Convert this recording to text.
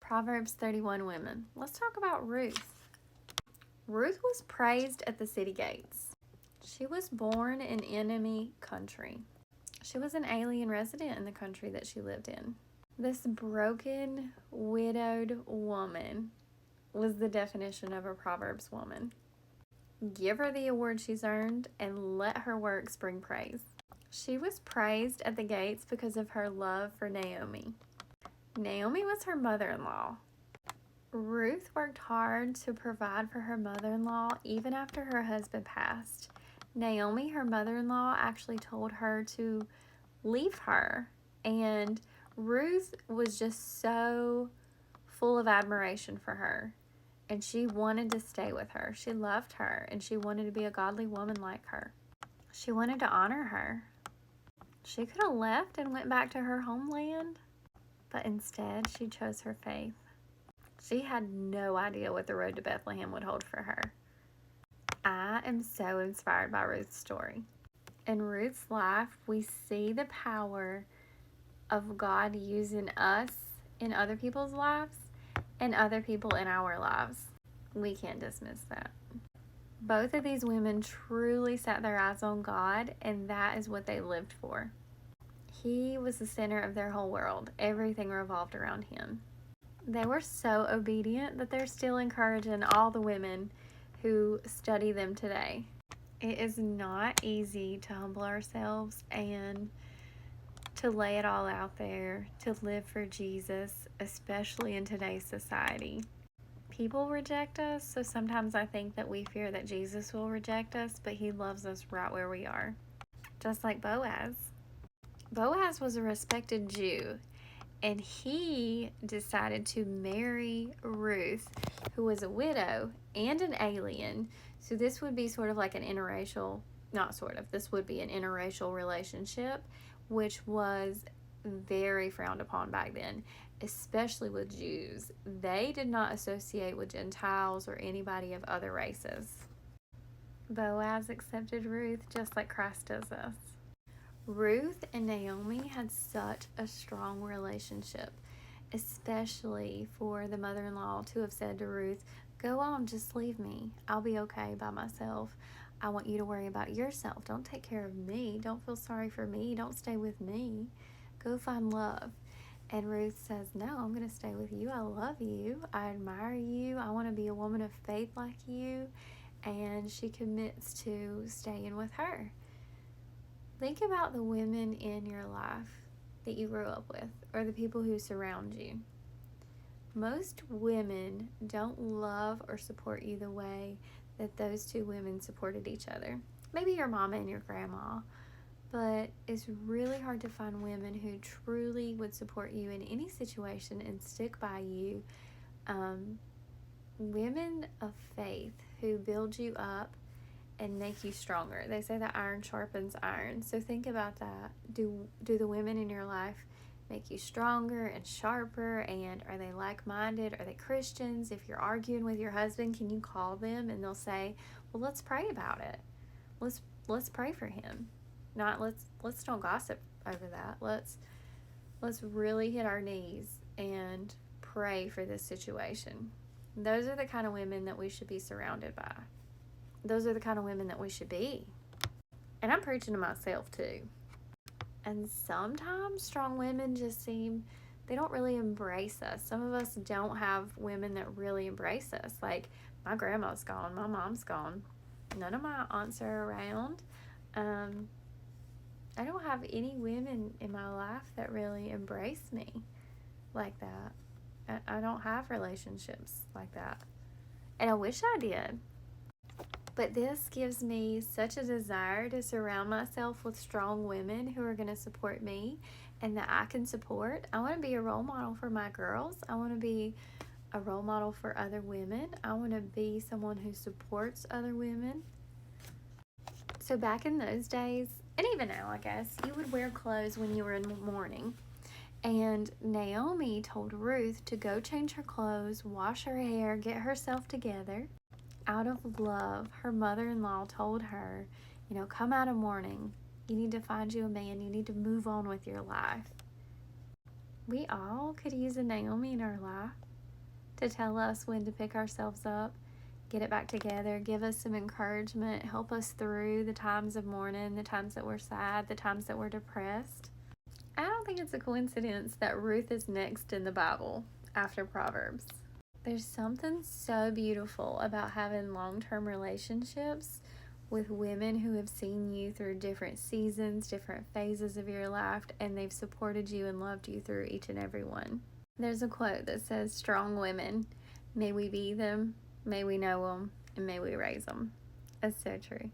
Proverbs 31 women. Let's talk about Ruth. Ruth was praised at the city gates. She was born in enemy country. She was an alien resident in the country that she lived in. This broken, widowed woman was the definition of a Proverbs woman. Give her the award she's earned and let her works bring praise. She was praised at the gates because of her love for Naomi. Naomi was her mother-in-law. Ruth worked hard to provide for her mother-in-law even after her husband passed. Naomi, her mother-in-law, actually told her to leave her, and Ruth was just so full of admiration for her, and she wanted to stay with her. She loved her, and she wanted to be a godly woman like her. She wanted to honor her. She could have left and went back to her homeland, but instead she chose her faith. She had no idea what the road to Bethlehem would hold for her. I am so inspired by Ruth's story. In Ruth's life, we see the power of God using us in other people's lives and other people in our lives. We can't dismiss that. Both of these women truly set their eyes on God, and that is what they lived for. He was the center of their whole world. Everything revolved around him. They were so obedient that they're still encouraging all the women who study them today. It is not easy to humble ourselves and to lay it all out there, to live for Jesus, especially in today's society. People reject us, so sometimes I think that we fear that Jesus will reject us, but he loves us right where we are. Just like Boaz. Boaz was a respected Jew, and he decided to marry Ruth, who was a widow and an alien. So this would be sort of like an interracial, this would be an interracial relationship, which was very frowned upon back then, especially with Jews. They did not associate with Gentiles or anybody of other races. Boaz accepted Ruth just like Christ does us. Ruth and Naomi had such a strong relationship, especially for the mother-in-law to have said to Ruth, "Go on, just leave me. I'll be okay by myself. I want you to worry about yourself. Don't take care of me. Don't feel sorry for me. Don't stay with me. Go find love." And Ruth says, "No, I'm going to stay with you. I love you. I admire you. I want to be a woman of faith like you." And she commits to staying with her. Think about the women in your life that you grew up with, or the people who surround you. Most women don't love or support you the way that those two women supported each other. Maybe your mama and your grandma, but it's really hard to find women who truly would support you in any situation and stick by you. Women of faith who build you up and make you stronger. They say that iron sharpens iron. So think about that. Do the women in your life make you stronger and sharper? And are they like-minded? Are they Christians? If you're arguing with your husband, can you call them and they'll say, "Well, let's pray about it. Let's pray for him." Not let's don't gossip over that. Let's really hit our knees and pray for this situation. Those are the kind of women that we should be surrounded by. Those are the kind of women that we should be. And I'm preaching to myself too. And sometimes strong women just they don't really embrace us. Some of us don't have women that really embrace us. Like, my grandma's gone, my mom's gone. None of my aunts are around. I don't have any women in my life that really embrace me like that. I don't have relationships like that. And I wish I did. But this gives me such a desire to surround myself with strong women who are going to support me and that I can support. I want to be a role model for my girls. I want to be a role model for other women. I want to be someone who supports other women. So back in those days, and even now, I guess, you would wear clothes when you were in mourning. And Naomi told Ruth to go change her clothes, wash her hair, get herself together. Out of love, her mother-in-law told her, come out of mourning. You need to find you a man. You need to move on with your life. We all could use a Naomi in our life. to tell us when to pick ourselves up, get it back together, give us some encouragement, help us through the times of mourning, the times that we're sad, the times that we're depressed. I don't think it's a coincidence that Ruth is next in the Bible after Proverbs. There's something so beautiful about having long-term relationships with women who have seen you through different seasons, different phases of your life, and they've supported you and loved you through each and every one. There's a quote that says, "Strong women, may we be them, may we know them, and may we raise them." That's so true.